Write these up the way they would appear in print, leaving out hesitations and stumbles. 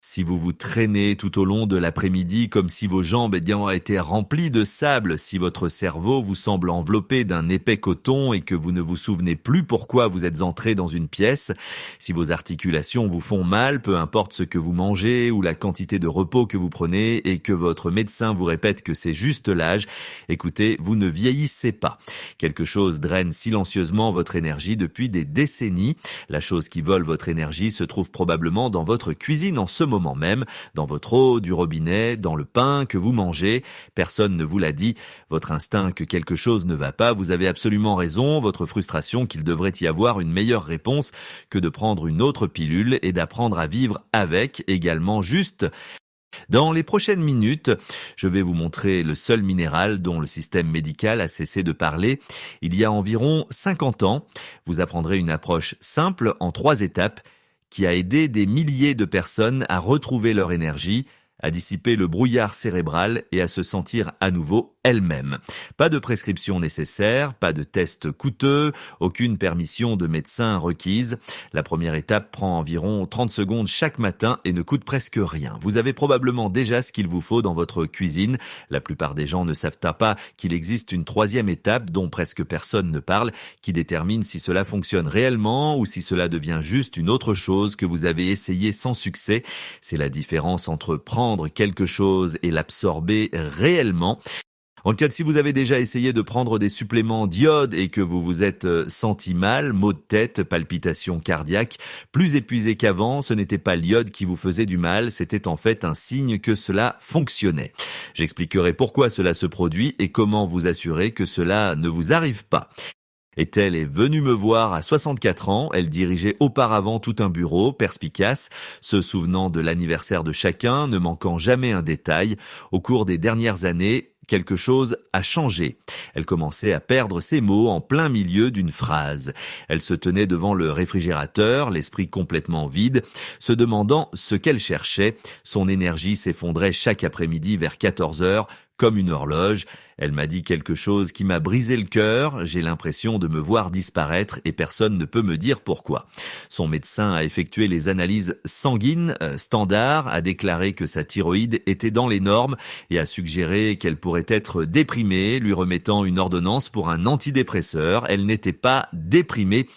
Si vous vous traînez tout au long de l'après-midi comme si vos jambes étaient remplies de sable, si votre cerveau vous semble enveloppé d'un épais coton et que vous ne vous souvenez plus pourquoi vous êtes entré dans une pièce, si vos articulations vous font mal, peu importe ce que vous mangez ou la quantité de repos que vous prenez et que votre médecin vous répète que c'est juste l'âge, écoutez, vous ne vieillissez pas. Quelque chose draine silencieusement votre énergie depuis des décennies. La chose qui vole votre énergie se trouve probablement dans votre cuisine en ce moment même, dans votre eau du robinet, dans le pain que vous mangez. Personne ne vous l'a dit. Votre instinct que quelque chose ne va pas, vous avez absolument raison. Votre frustration qu'il devrait y avoir une meilleure réponse que de prendre une autre pilule et d'apprendre à vivre avec, également juste. Dans les prochaines minutes, je vais vous montrer le seul minéral dont le système médical a cessé de parler. Il y a environ 50 ans, vous apprendrez une approche simple en 3 étapes qui a aidé des milliers de personnes à retrouver leur énergie, à dissiper le brouillard cérébral et à se sentir à nouveau elles-mêmes. Pas de prescription nécessaire, pas de tests coûteux, aucune permission de médecin requise. La première étape prend environ 30 secondes chaque matin et ne coûte presque rien. Vous avez probablement déjà ce qu'il vous faut dans votre cuisine. La plupart des gens ne savent pas qu'il existe une 3e étape dont presque personne ne parle, qui détermine si cela fonctionne réellement ou si cela devient juste une autre chose que vous avez essayé sans succès. C'est la différence entre prendre quelque chose et l'absorber réellement. En cas si vous avez déjà essayé de prendre des suppléments d'iode et que vous vous êtes senti mal, maux de tête, palpitations cardiaques, plus épuisé qu'avant, ce n'était pas l'iode qui vous faisait du mal, c'était en fait un signe que cela fonctionnait. J'expliquerai pourquoi cela se produit et comment vous assurer que cela ne vous arrive pas. Est-elle est venue me voir à 64 ans, elle dirigeait auparavant tout un bureau, perspicace, se souvenant de l'anniversaire de chacun, ne manquant jamais un détail. Au cours des dernières années, quelque chose a changé. Elle commençait à perdre ses mots en plein milieu d'une phrase. Elle se tenait devant le réfrigérateur, l'esprit complètement vide, se demandant ce qu'elle cherchait. Son énergie s'effondrait chaque après-midi vers 14 heures, comme une horloge. Elle m'a dit quelque chose qui m'a brisé le cœur. J'ai l'impression de me voir disparaître et personne ne peut me dire pourquoi. Son médecin a effectué les analyses sanguines standards, a déclaré que sa thyroïde était dans les normes et a suggéré qu'elle pourrait être déprimée, lui remettant une ordonnance pour un antidépresseur. Elle n'était pas déprimée.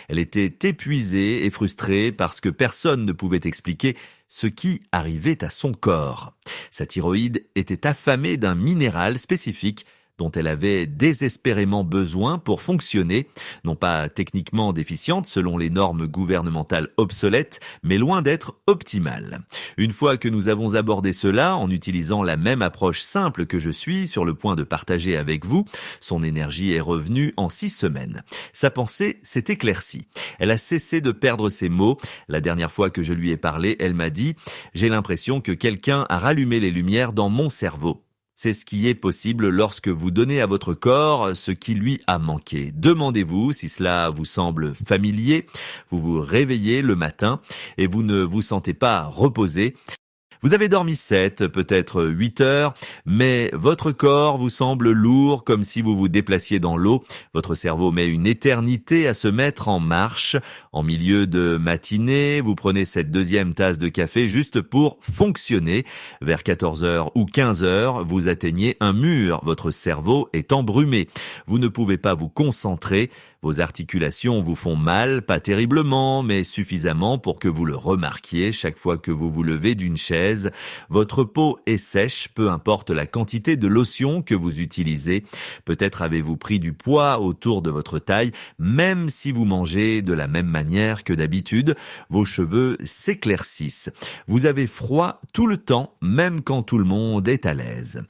Elle était épuisée et frustrée parce que personne ne pouvait expliquer ce qui arrivait à son corps. Sa thyroïde était affamée d'un minéral spécifique dont elle avait désespérément besoin pour fonctionner, non pas techniquement déficiente selon les normes gouvernementales obsolètes, mais loin d'être optimale. Une fois que nous avons abordé cela, en utilisant la même approche simple que je suis sur le point de partager avec vous, son énergie est revenue en 6 semaines. Sa pensée s'est éclaircie. Elle a cessé de perdre ses mots. La dernière fois que je lui ai parlé, elle m'a dit « J'ai l'impression que quelqu'un a rallumé les lumières dans mon cerveau ». C'est ce qui est possible lorsque vous donnez à votre corps ce qui lui a manqué. Demandez-vous si cela vous semble familier. Vous vous réveillez le matin et vous ne vous sentez pas reposé. Vous avez dormi 7, peut-être 8 heures, mais votre corps vous semble lourd comme si vous vous déplaciez dans l'eau. Votre cerveau met une éternité à se mettre en marche. En milieu de matinée, vous prenez cette 2e tasse de café juste pour fonctionner. Vers 14 heures ou 15 heures, vous atteignez un mur. Votre cerveau est embrumé. Vous ne pouvez pas vous concentrer. Vos articulations vous font mal, pas terriblement, mais suffisamment pour que vous le remarquiez chaque fois que vous vous levez d'une chaise. Votre peau est sèche, peu importe la quantité de lotion que vous utilisez. Peut-être avez-vous pris du poids autour de votre taille, même si vous mangez de la même manière que d'habitude. Vos cheveux s'éclaircissent. Vous avez froid tout le temps, même quand tout le monde est à l'aise.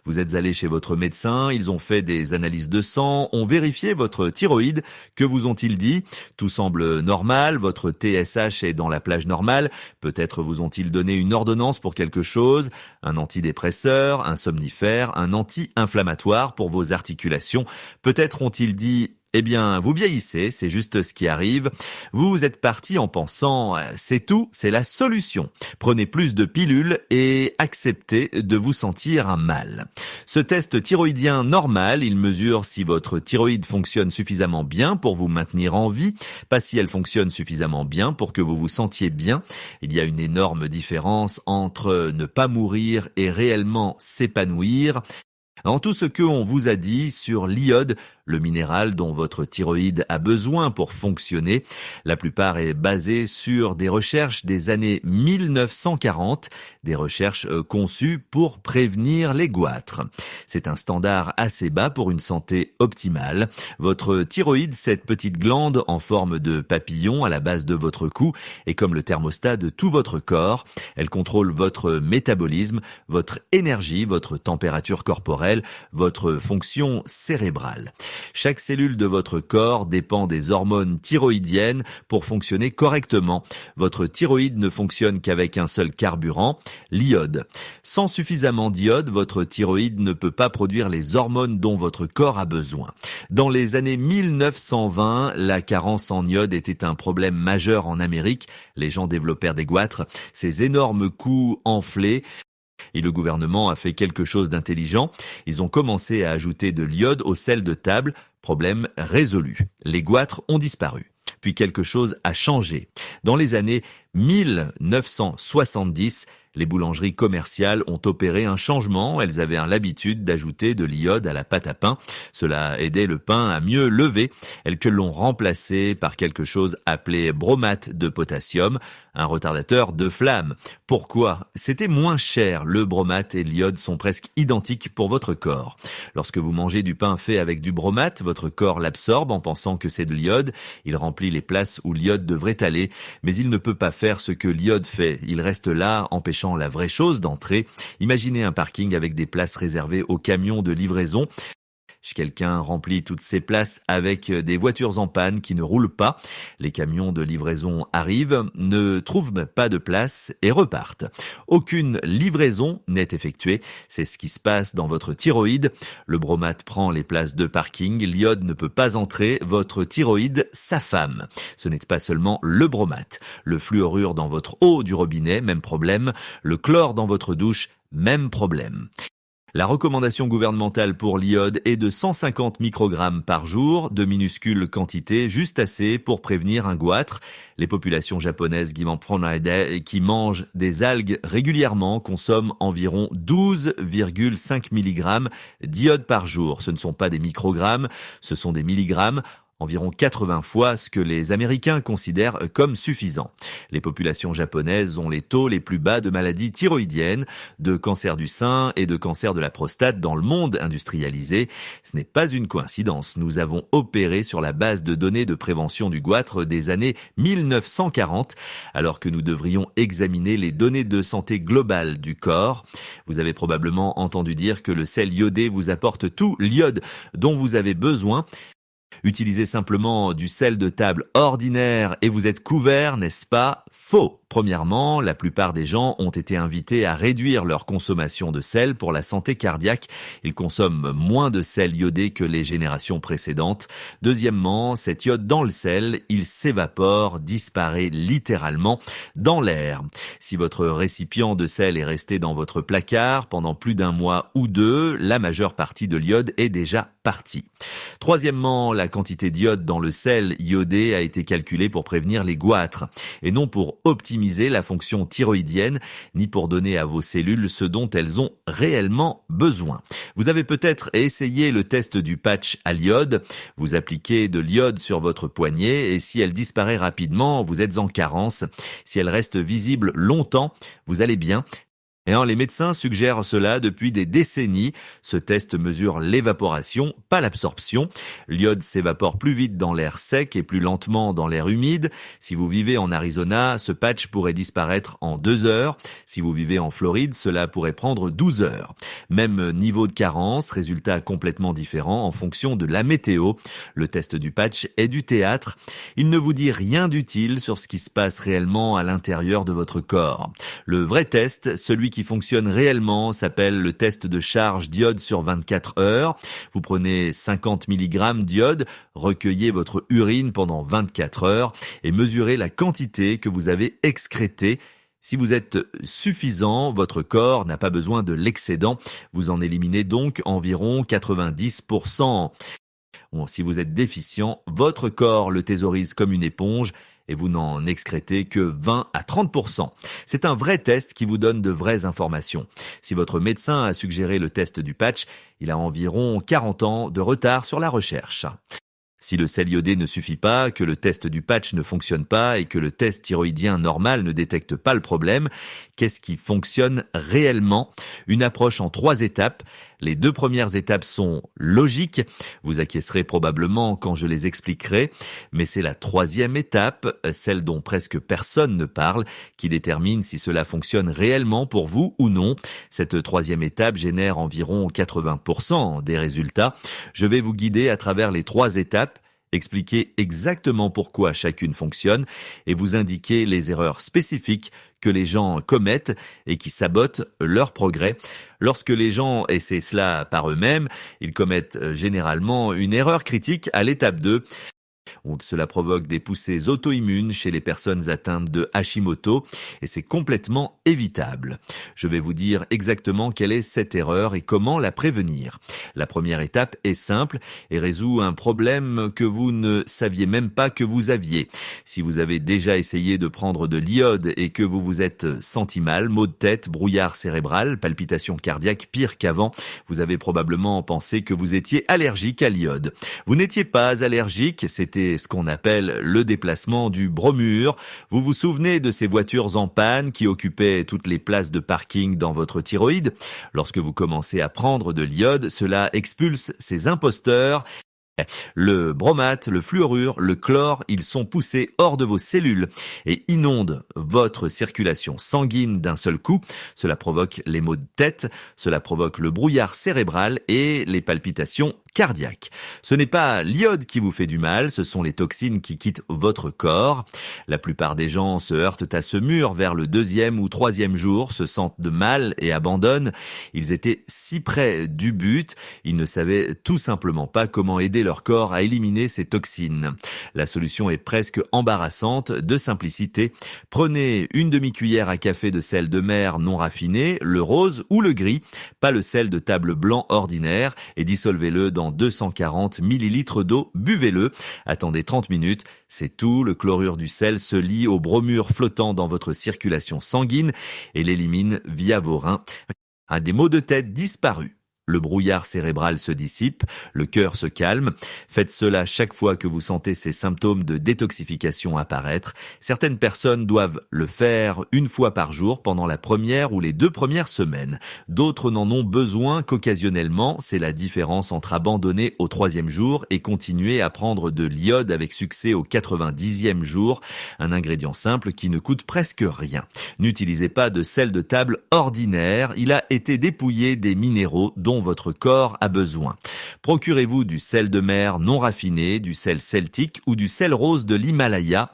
Vous êtes allé chez votre médecin, ils ont fait des analyses de sang, ont vérifié votre thyroïde. Que vous ont-ils dit? Tout semble normal, votre TSH est dans la plage normale. Peut-être vous ont-ils donné une ordonnance pour quelque chose, un antidépresseur, un somnifère, un anti-inflammatoire pour vos articulations. Peut-être ont-ils dit Eh bien, vous vieillissez, c'est juste ce qui arrive. Vous êtes parti en pensant c'est tout, c'est la solution. Prenez plus de pilules et acceptez de vous sentir mal. Ce test thyroïdien normal, il mesure si votre thyroïde fonctionne suffisamment bien pour vous maintenir en vie, pas si elle fonctionne suffisamment bien pour que vous vous sentiez bien. Il y a une énorme différence entre ne pas mourir et réellement s'épanouir. En tout ce que on vous a dit sur l'iode, le minéral dont votre thyroïde a besoin pour fonctionner, la plupart est basé sur des recherches des années 1940, des recherches conçues pour prévenir les goitres. C'est un standard assez bas pour une santé optimale. Votre thyroïde, cette petite glande en forme de papillon à la base de votre cou, est comme le thermostat de tout votre corps. Elle contrôle votre métabolisme, votre énergie, votre température corporelle, votre fonction cérébrale. Chaque cellule de votre corps dépend des hormones thyroïdiennes pour fonctionner correctement. Votre thyroïde ne fonctionne qu'avec un seul carburant, l'iode. Sans suffisamment d'iode, votre thyroïde ne peut pas produire les hormones dont votre corps a besoin. Dans les années 1920, la carence en iode était un problème majeur en Amérique. Les gens développèrent des goitres, ces énormes coups enflés. Et le gouvernement a fait quelque chose d'intelligent. Ils ont commencé à ajouter de l'iode au sel de table. Problème résolu. Les goitres ont disparu. Puis quelque chose a changé. Dans les années 1970, les boulangeries commerciales ont opéré un changement. Elles avaient l'habitude d'ajouter de l'iode à la pâte à pain. Cela aidait le pain à mieux lever. Elles que l'ont remplacé par quelque chose appelé bromate de potassium, un retardateur de flamme. Pourquoi ? C'était moins cher. Le bromate et l'iode sont presque identiques pour votre corps. Lorsque vous mangez du pain fait avec du bromate, votre corps l'absorbe en pensant que c'est de l'iode. Il remplit les places où l'iode devrait aller, mais il ne peut pas faire ce que l'iode fait. Il reste là, empêchant la vraie chose d'entrer. Imaginez un parking avec des places réservées aux camions de livraison. Quelqu'un remplit toutes ces places avec des voitures en panne qui ne roulent pas. Les camions de livraison arrivent, ne trouvent pas de place et repartent. Aucune livraison n'est effectuée. C'est ce qui se passe dans votre thyroïde. Le bromate prend les places de parking. L'iode ne peut pas entrer. Votre thyroïde s'affame. Ce n'est pas seulement le bromate. Le fluorure dans votre eau du robinet, même problème. Le chlore dans votre douche, même problème. La recommandation gouvernementale pour l'iode est de 150 microgrammes par jour, de minuscules quantités, juste assez pour prévenir un goitre. Les populations japonaises qui mangent des algues régulièrement consomment environ 12,5 mg d'iode par jour. Ce ne sont pas des microgrammes, ce sont des milligrammes. Environ 80 fois ce que les Américains considèrent comme suffisant. Les populations japonaises ont les taux les plus bas de maladies thyroïdiennes, de cancer du sein et de cancer de la prostate dans le monde industrialisé. Ce n'est pas une coïncidence. Nous avons opéré sur la base de données de prévention du goitre des années 1940, alors que nous devrions examiner les données de santé globale du corps. Vous avez probablement entendu dire que le sel iodé vous apporte tout l'iode dont vous avez besoin. Utilisez simplement du sel de table ordinaire et vous êtes couvert, n'est-ce pas ? Faux. Premièrement, la plupart des gens ont été invités à réduire leur consommation de sel pour la santé cardiaque. Ils consomment moins de sel iodé que les générations précédentes. Deuxièmement, cet iode dans le sel, il s'évapore, disparaît littéralement dans l'air. Si votre récipient de sel est resté dans votre placard pendant plus d'un mois ou deux, la majeure partie de l'iode est déjà partie. Troisièmement, la quantité d'iode dans le sel iodé a été calculée pour prévenir les goitres et non pour optimiser la fonction thyroïdienne, ni pour donner à vos cellules ce dont elles ont réellement besoin. Vous avez peut-être essayé le test du patch à l'iode. Vous appliquez de l'iode sur votre poignet et si elle disparaît rapidement, vous êtes en carence. Si elle reste visible longtemps, vous allez bien. Et les médecins suggèrent cela depuis des décennies. Ce test mesure l'évaporation, pas l'absorption. L'iode s'évapore plus vite dans l'air sec et plus lentement dans l'air humide. Si vous vivez en Arizona, ce patch pourrait disparaître en 2 heures. Si vous vivez en Floride, cela pourrait prendre 12 heures. Même niveau de carence, résultat complètement différent en fonction de la météo. Le test du patch est du théâtre. Il ne vous dit rien d'utile sur ce qui se passe réellement à l'intérieur de votre corps. Le vrai test, celui qui qui fonctionne réellement s'appelle le test de charge d'iode sur 24 heures. Vous prenez 50 mg d'iode, recueillez votre urine pendant 24 heures et mesurez la quantité que vous avez excrétée. Si vous êtes suffisant, votre corps n'a pas besoin de l'excédent. Vous en éliminez donc environ 90%. Bon, si vous êtes déficient, votre corps le thésaurise comme une éponge et vous n'en excrétez que 20 à 30%. C'est un vrai test qui vous donne de vraies informations. Si votre médecin a suggéré le test du patch, il a environ 40 ans de retard sur la recherche. Si le sel iodé ne suffit pas, que le test du patch ne fonctionne pas et que le test thyroïdien normal ne détecte pas le problème, qu'est-ce qui fonctionne réellement? Une approche en 3 étapes. Les 2 premières étapes sont logiques. Vous acquiescerez probablement quand je les expliquerai. Mais c'est la 3e étape, celle dont presque personne ne parle, qui détermine si cela fonctionne réellement pour vous ou non. Cette 3e étape génère environ 80% des résultats. Je vais vous guider à travers les 3 étapes, expliquer exactement pourquoi chacune fonctionne et vous indiquer les erreurs spécifiques que les gens commettent et qui sabotent leur progrès. Lorsque les gens essaient cela par eux-mêmes, ils commettent généralement une erreur critique à l'étape 2. Cela provoque des poussées auto-immunes chez les personnes atteintes de Hashimoto et c'est complètement évitable. Je vais vous dire exactement quelle est cette erreur et comment la prévenir. La première étape est simple et résout un problème que vous ne saviez même pas que vous aviez. Si vous avez déjà essayé de prendre de l'iode et que vous vous êtes senti mal, maux de tête, brouillard cérébral, palpitations cardiaques pire qu'avant, vous avez probablement pensé que vous étiez allergique à l'iode. Vous n'étiez pas allergique, c'était ce qu'on appelle le déplacement du bromure. Vous vous souvenez de ces voitures en panne qui occupaient toutes les places de parking dans votre thyroïde? Lorsque vous commencez à prendre de l'iode, cela expulse ces imposteurs. Le bromate, le fluorure, le chlore, ils sont poussés hors de vos cellules et inondent votre circulation sanguine d'un seul coup. Cela provoque les maux de tête, cela provoque le brouillard cérébral et les palpitations cardiaque. Ce n'est pas l'iode qui vous fait du mal, ce sont les toxines qui quittent votre corps. La plupart des gens se heurtent à ce mur vers le 2e ou 3e jour, se sentent de mal et abandonnent. Ils étaient si près du but, ils ne savaient tout simplement pas comment aider leur corps à éliminer ces toxines. La solution est presque embarrassante, de simplicité. Prenez une demi-cuillère à café de sel de mer non raffiné, le rose ou le gris, pas le sel de table blanc ordinaire, et dissolvez-le dans 240 ml d'eau, buvez-le, attendez 30 minutes, c'est tout, le chlorure du sel se lie au bromure flottant dans votre circulation sanguine et l'élimine via vos reins. Des maux de tête disparus. Le brouillard cérébral se dissipe, le cœur se calme. Faites cela chaque fois que vous sentez ces symptômes de détoxification apparaître. Certaines personnes doivent le faire une fois par jour pendant la première ou les 2 premières semaines. D'autres n'en ont besoin qu'occasionnellement. C'est la différence entre abandonner au 3e jour et continuer à prendre de l'iode avec succès au 90e jour. Un ingrédient simple qui ne coûte presque rien. N'utilisez pas de sel de table ordinaire. Il a été dépouillé des minéraux dont votre corps a besoin. Procurez-vous du sel de mer non raffiné, du sel celtique ou du sel rose de l'Himalaya.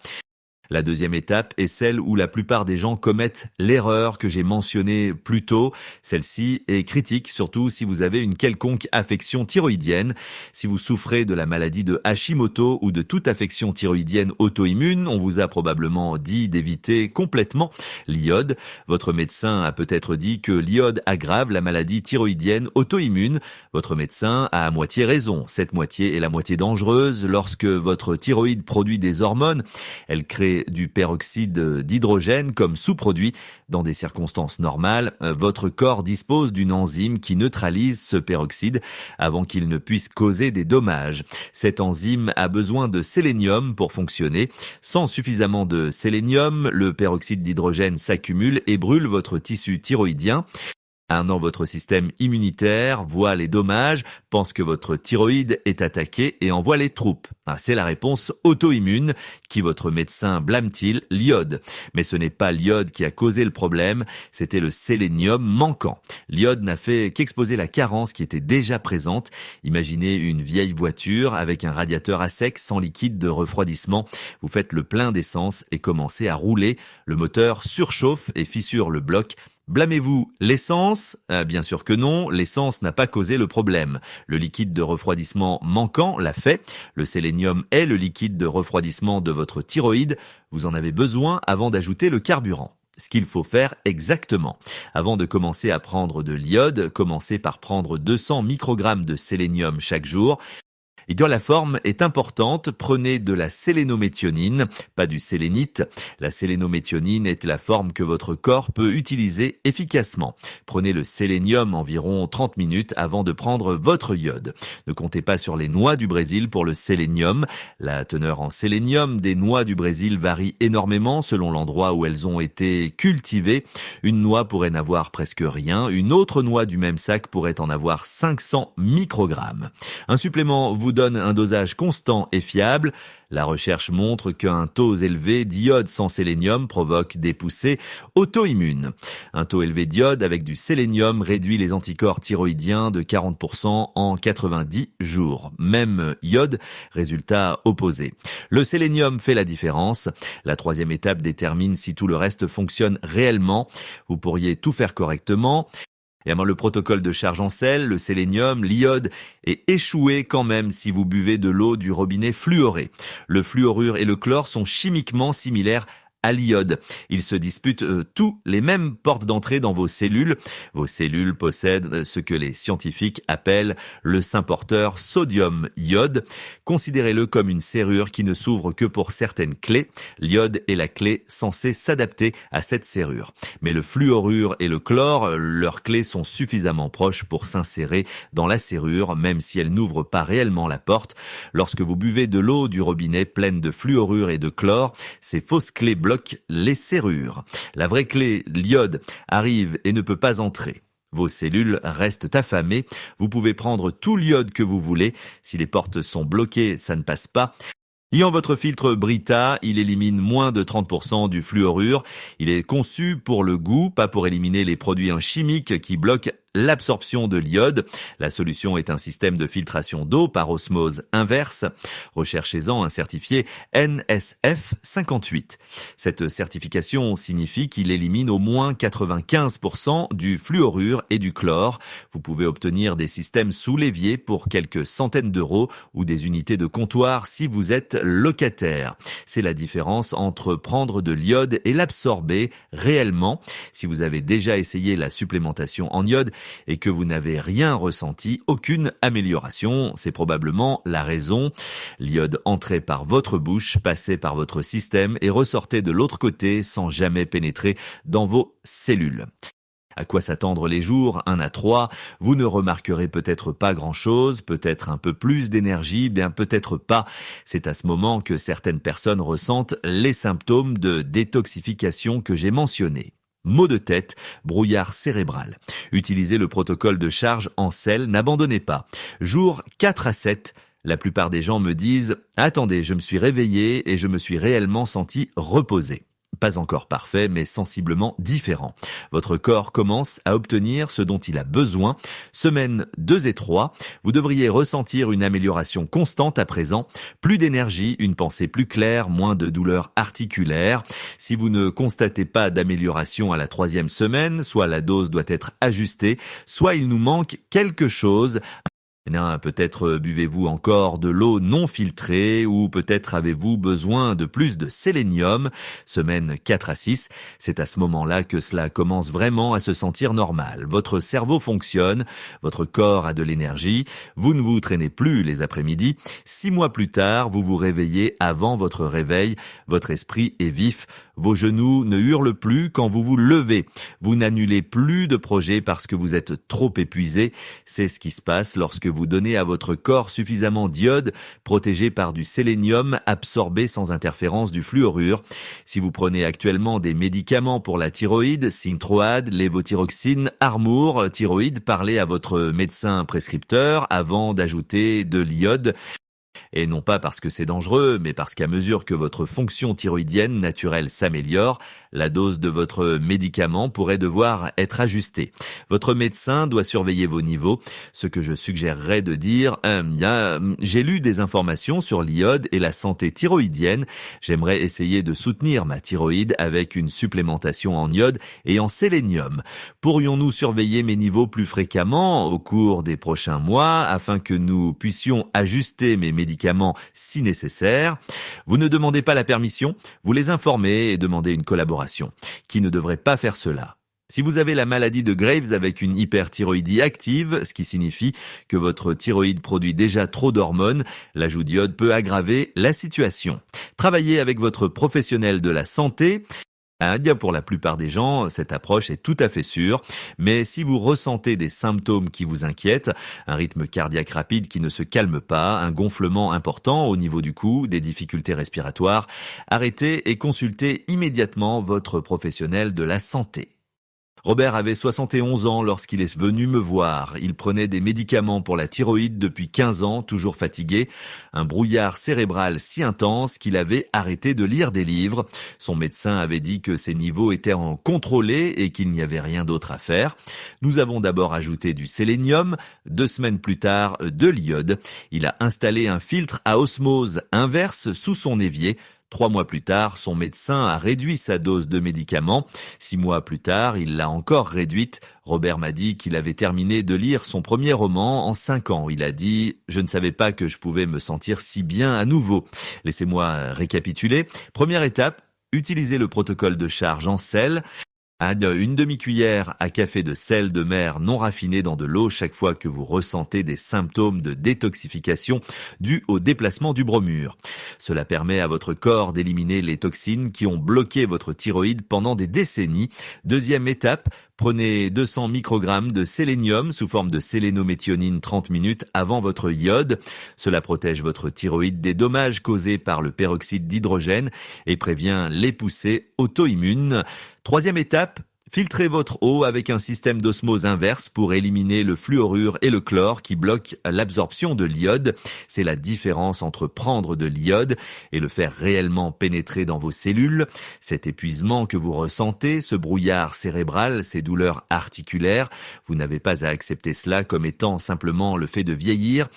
La 2e étape est celle où la plupart des gens commettent l'erreur que j'ai mentionnée plus tôt. Celle-ci est critique, surtout si vous avez une quelconque affection thyroïdienne. Si vous souffrez de la maladie de Hashimoto ou de toute affection thyroïdienne auto-immune, on vous a probablement dit d'éviter complètement l'iode. Votre médecin a peut-être dit que l'iode aggrave la maladie thyroïdienne auto-immune. Votre médecin a à moitié raison. Cette moitié est la moitié dangereuse. Lorsque votre thyroïde produit des hormones, elle crée du peroxyde d'hydrogène comme sous-produit. Dans des circonstances normales, votre corps dispose d'une enzyme qui neutralise ce peroxyde avant qu'il ne puisse causer des dommages. Cette enzyme a besoin de sélénium pour fonctionner. Sans suffisamment de sélénium, le peroxyde d'hydrogène s'accumule et brûle votre tissu thyroïdien. Votre système immunitaire voit les dommages, pense que votre thyroïde est attaquée et envoie les troupes. C'est la réponse auto-immune. Qui votre médecin blâme-t-il? L'iode. Mais ce n'est pas l'iode qui a causé le problème, c'était le sélénium manquant. L'iode n'a fait qu'exposer la carence qui était déjà présente. Imaginez une vieille voiture avec un radiateur à sec sans liquide de refroidissement. Vous faites le plein d'essence et commencez à rouler. Le moteur surchauffe et fissure le bloc. Blâmez-vous l'essence? Bien sûr que non, l'essence n'a pas causé le problème. Le liquide de refroidissement manquant l'a fait. Le sélénium est le liquide de refroidissement de votre thyroïde. Vous en avez besoin avant d'ajouter le carburant. Ce qu'il faut faire exactement. Avant de commencer à prendre de l'iode, commencez par prendre 200 microgrammes de sélénium chaque jour. Et bien la forme est importante, prenez de la sélénométhionine, pas du sélénite. La sélénométhionine est la forme que votre corps peut utiliser efficacement. Prenez le sélénium environ 30 minutes avant de prendre votre iode. Ne comptez pas sur les noix du Brésil pour le sélénium. La teneur en sélénium des noix du Brésil varie énormément selon l'endroit où elles ont été cultivées. Une noix pourrait n'avoir presque rien, une autre noix du même sac pourrait en avoir 500 microgrammes. Un supplément vous donne un dosage constant et fiable. La recherche montre qu'un taux élevé d'iode sans sélénium provoque des poussées auto-immunes. Un taux élevé d'iode avec du sélénium réduit les anticorps thyroïdiens de 40% en 90 jours. Même iode, résultat opposé. Le sélénium fait la différence. La troisième étape détermine si tout le reste fonctionne réellement. Vous pourriez tout faire correctement. Et avant le protocole de charge en sel, le sélénium, l'iode est échoué quand même si vous buvez de l'eau du robinet fluoré. Le fluorure et le chlore sont chimiquement similaires à l'iode. Ils se disputent tous les mêmes portes d'entrée dans vos cellules. Vos cellules possèdent ce que les scientifiques appellent le symporteur sodium-iode. Considérez-le comme une serrure qui ne s'ouvre que pour certaines clés. L'iode est la clé censée s'adapter à cette serrure. Mais le fluorure et le chlore, leurs clés sont suffisamment proches pour s'insérer dans la serrure, même si elles n'ouvrent pas réellement la porte. Lorsque vous buvez de l'eau du robinet pleine de fluorure et de chlore, ces fausses clés bloquent les serrures. La vraie clé, l'iode, arrive et ne peut pas entrer. Vos cellules restent affamées. Vous pouvez prendre tout l'iode que vous voulez. Si les portes sont bloquées, ça ne passe pas. Ayant votre filtre Brita, il élimine moins de 30% du fluorure. Il est conçu pour le goût, pas pour éliminer les produits chimiques qui bloquent l'absorption de l'iode. La solution est un système de filtration d'eau par osmose inverse. Recherchez-en un certifié NSF 58. Cette certification signifie qu'il élimine au moins 95% du fluorure et du chlore. Vous pouvez obtenir des systèmes sous l'évier pour quelques centaines d'euros ou des unités de comptoir si vous êtes locataire. C'est la différence entre prendre de l'iode et l'absorber réellement. Si vous avez déjà essayé la supplémentation en iode, et que vous n'avez rien ressenti, aucune amélioration, c'est probablement la raison. L'iode entrait par votre bouche, passait par votre système et ressortait de l'autre côté sans jamais pénétrer dans vos cellules. À quoi s'attendre les jours 1 à 3? Vous ne remarquerez peut-être pas grand-chose, peut-être un peu plus d'énergie, bien peut-être pas. C'est à ce moment que certaines personnes ressentent les symptômes de détoxification que j'ai mentionnés. Maux de tête, brouillard cérébral. Utilisez le protocole de charge en sel, n'abandonnez pas. Jour 4 à 7, la plupart des gens me disent « Attendez, je me suis réveillé et je me suis réellement senti reposé ». Pas encore parfait, mais sensiblement différent. Votre corps commence à obtenir ce dont il a besoin. Semaine 2 et 3, vous devriez ressentir une amélioration constante à présent. Plus d'énergie, une pensée plus claire, moins de douleurs articulaires. Si vous ne constatez pas d'amélioration à la 3e semaine, soit la dose doit être ajustée, soit il nous manque quelque chose. Peut-être buvez-vous encore de l'eau non filtrée ou peut-être avez-vous besoin de plus de sélénium. Semaine 4 à 6, c'est à ce moment-là que cela commence vraiment à se sentir normal. Votre cerveau fonctionne, votre corps a de l'énergie, vous ne vous traînez plus les après-midi. 6 mois plus tard, vous vous réveillez avant votre réveil, votre esprit est vif, vos genoux ne hurlent plus quand vous vous levez. Vous n'annulez plus de projets parce que vous êtes trop épuisé. C'est ce qui se passe lorsque vous donnez à votre corps suffisamment d'iode, protégé par du sélénium absorbé sans interférence du fluorure. Si vous prenez actuellement des médicaments pour la thyroïde, Synthroad, lévothyroxine, Armour, thyroïde, parlez à votre médecin prescripteur avant d'ajouter de l'iode. Et non pas parce que c'est dangereux, mais parce qu'à mesure que votre fonction thyroïdienne naturelle s'améliore, La dose de votre médicament pourrait devoir être ajustée. Votre médecin doit surveiller vos niveaux. Ce que je suggérerais de dire, j'ai lu des informations sur l'iode et la santé thyroïdienne. J'aimerais essayer de soutenir ma thyroïde avec une supplémentation en iode et en sélénium. Pourrions-nous surveiller mes niveaux plus fréquemment au cours des prochains mois afin que nous puissions ajuster mes médicaments si nécessaire? Vous ne demandez pas la permission, vous les informez et demandez une collaboration. Qui ne devrait pas faire cela? Si vous avez la maladie de Graves avec une hyperthyroïdie active, ce qui signifie que votre thyroïde produit déjà trop d'hormones, l'ajout d'iode peut aggraver la situation. Travaillez avec votre professionnel de la santé. Pour la plupart des gens, cette approche est tout à fait sûre, mais si vous ressentez des symptômes qui vous inquiètent, un rythme cardiaque rapide qui ne se calme pas, un gonflement important au niveau du cou, des difficultés respiratoires, arrêtez et consultez immédiatement votre professionnel de la santé. Robert avait 71 ans lorsqu'il est venu me voir. Il prenait des médicaments pour la thyroïde depuis 15 ans, toujours fatigué. Un brouillard cérébral si intense qu'il avait arrêté de lire des livres. Son médecin avait dit que ses niveaux étaient en contrôlé et qu'il n'y avait rien d'autre à faire. Nous avons d'abord ajouté du sélénium, 2 semaines plus tard de l'iode. Il a installé un filtre à osmose inverse sous son évier. 3 mois plus tard, son médecin a réduit sa dose de médicaments. 6 mois plus tard, il l'a encore réduite. Robert m'a dit qu'il avait terminé de lire son premier roman en 5 ans. Il a dit « Je ne savais pas que je pouvais me sentir si bien à nouveau ». Laissez-moi récapituler. Première étape, utilisez le protocole de charge en sel. Une demi-cuillère à café de sel de mer non raffiné dans de l'eau chaque fois que vous ressentez des symptômes de détoxification dus au déplacement du bromure. Cela permet à votre corps d'éliminer les toxines qui ont bloqué votre thyroïde pendant des décennies. Deuxième étape, prenez 200 microgrammes de sélénium sous forme de sélénométhionine 30 minutes avant votre iode. Cela protège votre thyroïde des dommages causés par le peroxyde d'hydrogène et prévient les poussées auto-immunes. Troisième étape, filtrez votre eau avec un système d'osmose inverse pour éliminer le fluorure et le chlore qui bloquent l'absorption de l'iode. C'est la différence entre prendre de l'iode et le faire réellement pénétrer dans vos cellules. Cet épuisement que vous ressentez, ce brouillard cérébral, ces douleurs articulaires, vous n'avez pas à accepter cela comme étant simplement le fait de vieillir.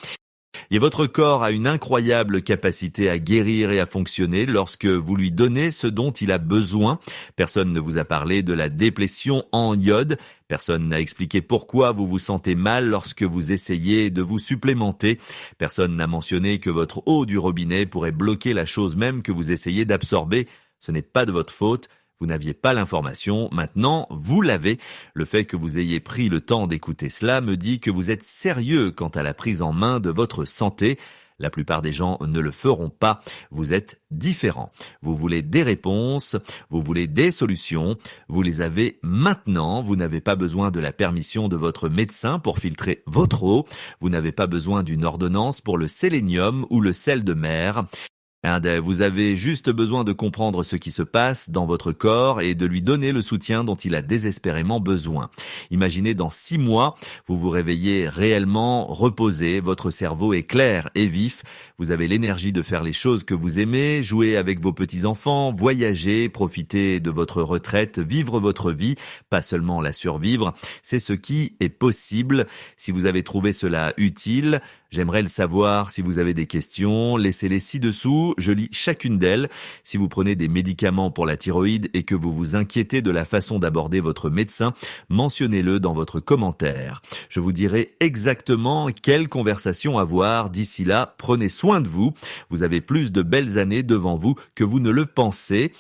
Et votre corps a une incroyable capacité à guérir et à fonctionner lorsque vous lui donnez ce dont il a besoin. Personne ne vous a parlé de la déplétion en iode. Personne n'a expliqué pourquoi vous vous sentez mal lorsque vous essayez de vous supplémenter. Personne n'a mentionné que votre eau du robinet pourrait bloquer la chose même que vous essayez d'absorber. Ce n'est pas de votre faute. Vous n'aviez pas l'information, maintenant vous l'avez. Le fait que vous ayez pris le temps d'écouter cela me dit que vous êtes sérieux quant à la prise en main de votre santé. La plupart des gens ne le feront pas. Vous êtes différents. Vous voulez des réponses, vous voulez des solutions. Vous les avez maintenant. Vous n'avez pas besoin de la permission de votre médecin pour filtrer votre eau. Vous n'avez pas besoin d'une ordonnance pour le sélénium ou le sel de mer. Vous avez juste besoin de comprendre ce qui se passe dans votre corps et de lui donner le soutien dont il a désespérément besoin. Imaginez dans 6 mois, vous vous réveillez réellement reposé, votre cerveau est clair et vif, vous avez l'énergie de faire les choses que vous aimez, jouer avec vos petits-enfants, voyager, profiter de votre retraite, vivre votre vie, pas seulement la survivre. C'est ce qui est possible. Si vous avez trouvé cela utile, j'aimerais le savoir. Si vous avez des questions, laissez-les ci-dessous. Je lis chacune d'elles. Si vous prenez des médicaments pour la thyroïde et que vous vous inquiétez de la façon d'aborder votre médecin, mentionnez-le dans votre commentaire. Je vous dirai exactement quelle conversation avoir. D'ici là, prenez soin de vous. Vous avez plus de belles années devant vous que vous ne le pensez.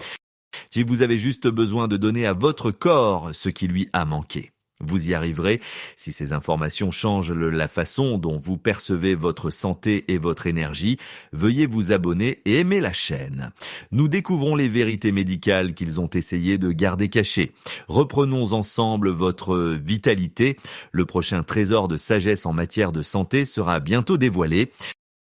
Si vous avez juste besoin de donner à votre corps ce qui lui a manqué. Vous y arriverez si ces informations changent la façon dont vous percevez votre santé et votre énergie. Veuillez vous abonner et aimer la chaîne. Nous découvrons les vérités médicales qu'ils ont essayé de garder cachées. Reprenons ensemble votre vitalité. Le prochain trésor de sagesse en matière de santé sera bientôt dévoilé.